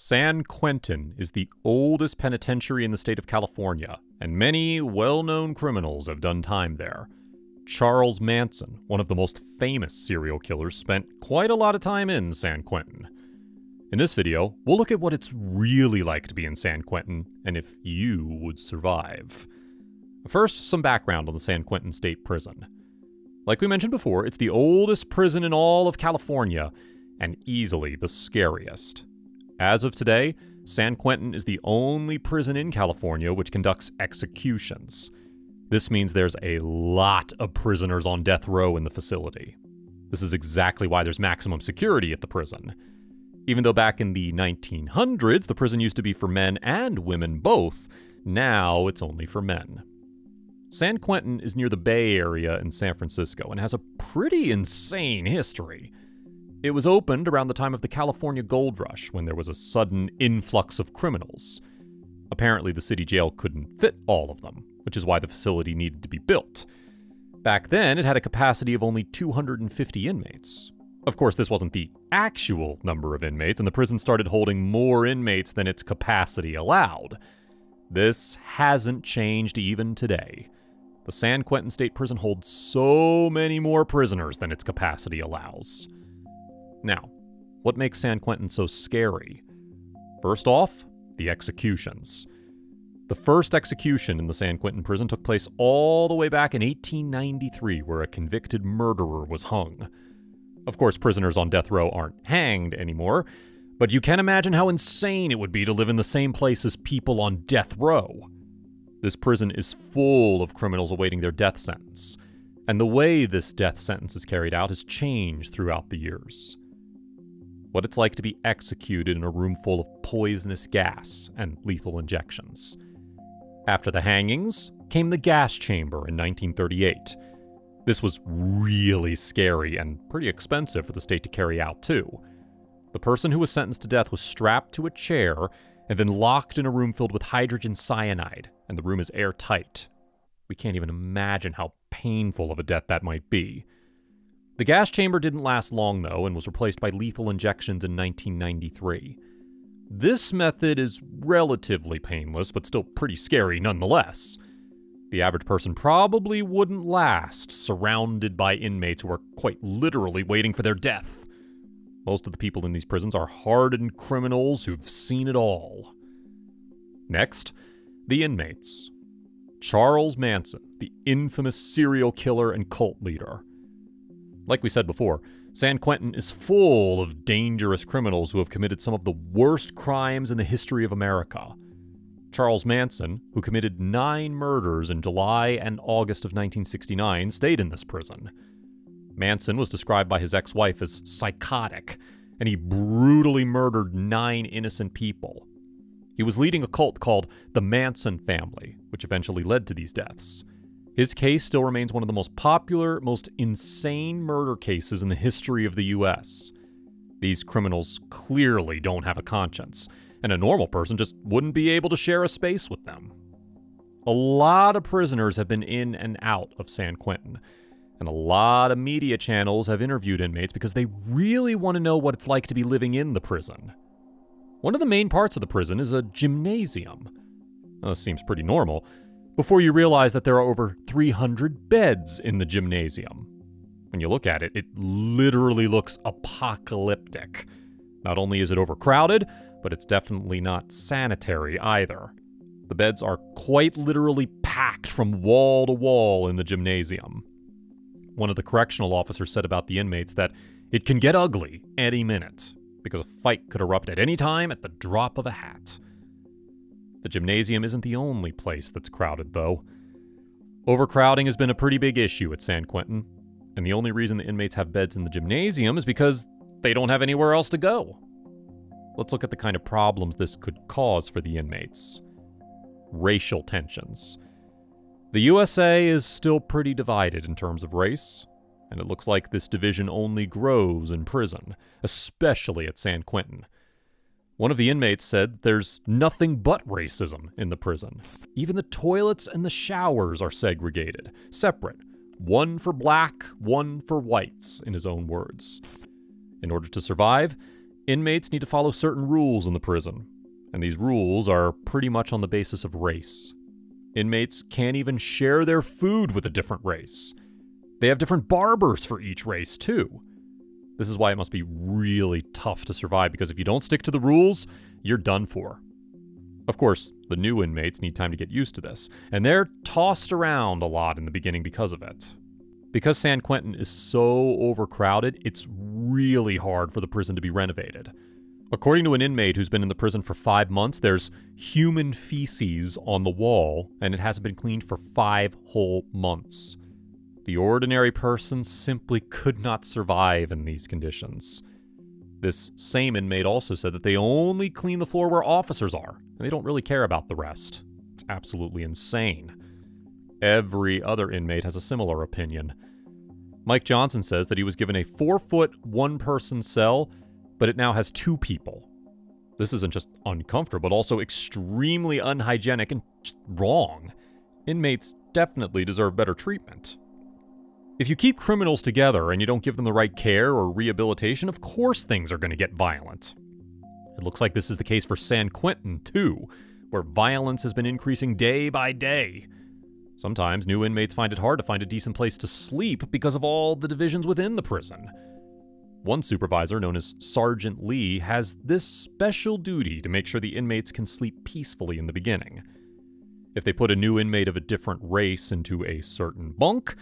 San Quentin is the oldest penitentiary in the state of California, and many well-known criminals have done time there. Charles Manson, one of the most famous serial killers, spent quite a lot of time in San Quentin. In this video, we'll look at what it's really like to be in San Quentin, and if you would survive. First, some background on the San Quentin State Prison. Like we mentioned before, it's the oldest prison in all of California, and easily the scariest. As of today, San Quentin is the only prison in California which conducts executions. This means there's a lot of prisoners on death row in the facility. This is exactly why there's maximum security at the prison. Even though back in the 1900s, the prison used to be for men and women both, now it's only for men. San Quentin is near the Bay Area in San Francisco and has a pretty insane history. It was opened around the time of the California Gold Rush, when there was a sudden influx of criminals. Apparently, the city jail couldn't fit all of them, which is why the facility needed to be built. Back then, it had a capacity of only 250 inmates. Of course, this wasn't the actual number of inmates, and the prison started holding more inmates than its capacity allowed. This hasn't changed even today. The San Quentin State Prison holds so many more prisoners than its capacity allows. Now, what makes San Quentin so scary? First off, the executions. The first execution in the San Quentin prison took place all the way back in 1893, where a convicted murderer was hung. Of course, prisoners on death row aren't hanged anymore, but you can imagine how insane it would be to live in the same place as people on death row. This prison is full of criminals awaiting their death sentence, and the way this death sentence is carried out has changed throughout the years. What it's like to be executed in a room full of poisonous gas and lethal injections. After the hangings came the gas chamber in 1938. This was really scary and pretty expensive for the state to carry out, too. The person who was sentenced to death was strapped to a chair and then locked in a room filled with hydrogen cyanide, and the room is airtight. We can't even imagine how painful of a death that might be. The gas chamber didn't last long, though, and was replaced by lethal injections in 1993. This method is relatively painless, but still pretty scary nonetheless. The average person probably wouldn't last surrounded by inmates who are quite literally waiting for their death. Most of the people in these prisons are hardened criminals who've seen it all. Next, the inmates. Charles Manson, the infamous serial killer and cult leader. Like we said before, San Quentin is full of dangerous criminals who have committed some of the worst crimes in the history of America. Charles Manson, who committed 9 murders in July and August of 1969, stayed in this prison. Manson was described by his ex-wife as psychotic, and he brutally murdered 9 innocent people. He was leading a cult called the Manson family, which eventually led to these deaths. His case still remains one of the most popular, most insane murder cases in the history of the U.S. These criminals clearly don't have a conscience, and a normal person just wouldn't be able to share a space with them. A lot of prisoners have been in and out of San Quentin, and a lot of media channels have interviewed inmates because they really want to know what it's like to be living in the prison. One of the main parts of the prison is a gymnasium. This seems pretty normal, before you realize that there are over 300 beds in the gymnasium. When you look at it, it literally looks apocalyptic. Not only is it overcrowded, but it's definitely not sanitary either. The beds are quite literally packed from wall to wall in the gymnasium. One of the correctional officers said about the inmates that it can get ugly any minute, because a fight could erupt at any time at the drop of a hat. The gymnasium isn't the only place that's crowded, though. Overcrowding has been a pretty big issue at San Quentin, and the only reason the inmates have beds in the gymnasium is because they don't have anywhere else to go. Let's look at the kind of problems this could cause for the inmates. Racial tensions. The USA is still pretty divided in terms of race, and it looks like this division only grows in prison, especially at San Quentin. One of the inmates said there's nothing but racism in the prison. Even the toilets and the showers are segregated, separate. One for black, one for whites, in his own words. In order to survive, Inmates need to follow certain rules in the prison, and these rules are pretty much on the basis of race. Inmates can't even share their food with a different race. They have different barbers for each race, too. This is why it must be really tough to survive, because if you don't stick to the rules, you're done for. Of course, the new inmates need time to get used to this, and they're tossed around a lot in the beginning because of it. Because San Quentin is so overcrowded, it's really hard for the prison to be renovated. According to an inmate who's been in the prison for 5 months, there's human feces on the wall, and it hasn't been cleaned for 5 whole months. The ordinary person simply could not survive in these conditions. This same inmate also said that they only clean the floor where officers are, and they don't really care about the rest. It's absolutely insane. Every other inmate has a similar opinion. Mike Johnson says that he was given a 4-foot, one-person cell, but it now has 2 people. This isn't just uncomfortable, but also extremely unhygienic and just wrong. Inmates definitely deserve better treatment. If you keep criminals together and you don't give them the right care or rehabilitation, of course things are going to get violent. It looks like this is the case for San Quentin, too, where violence has been increasing day by day. Sometimes new inmates find it hard to find a decent place to sleep because of all the divisions within the prison. One supervisor, known as Sergeant Lee, has this special duty to make sure the inmates can sleep peacefully in the beginning. If they put a new inmate of a different race into a certain bunk,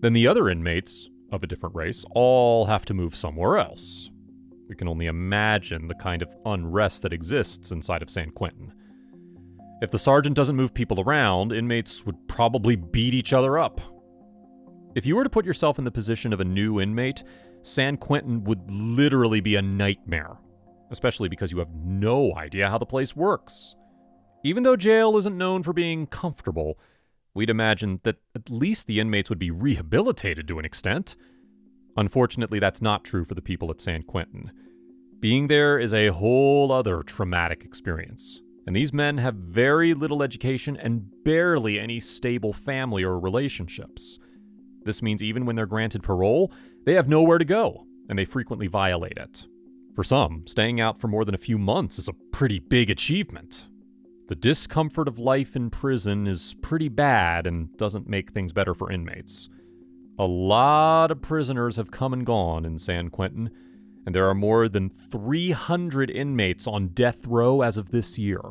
then the other inmates of a different race all have to move somewhere else. We can only imagine the kind of unrest that exists inside of San Quentin. If the sergeant doesn't move people around, inmates would probably beat each other up. If you were to put yourself in the position of a new inmate, San Quentin would literally be a nightmare, especially because you have no idea how the place works. Even though jail isn't known for being comfortable, we'd imagine that at least the inmates would be rehabilitated to an extent. Unfortunately, that's not true for the people at San Quentin. Being there is a whole other traumatic experience, and these men have very little education and barely any stable family or relationships. This means even when they're granted parole, they have nowhere to go, and they frequently violate it. For some, staying out for more than a few months is a pretty big achievement. The discomfort of life in prison is pretty bad and doesn't make things better for inmates. A lot of prisoners have come and gone in San Quentin, and there are more than 300 inmates on death row as of this year.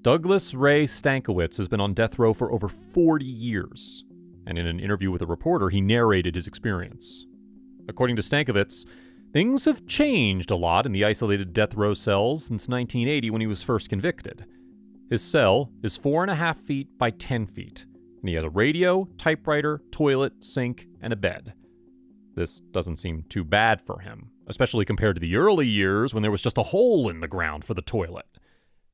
Douglas Ray Stankiewicz has been on death row for over 40 years, and in an interview with a reporter, he narrated his experience. According to Stankiewicz, things have changed a lot in the isolated death row cells since 1980 when he was first convicted. His cell is 4.5 feet by 10 feet, and he has a radio, typewriter, toilet, sink, and a bed. This doesn't seem too bad for him, especially compared to the early years when there was just a hole in the ground for the toilet.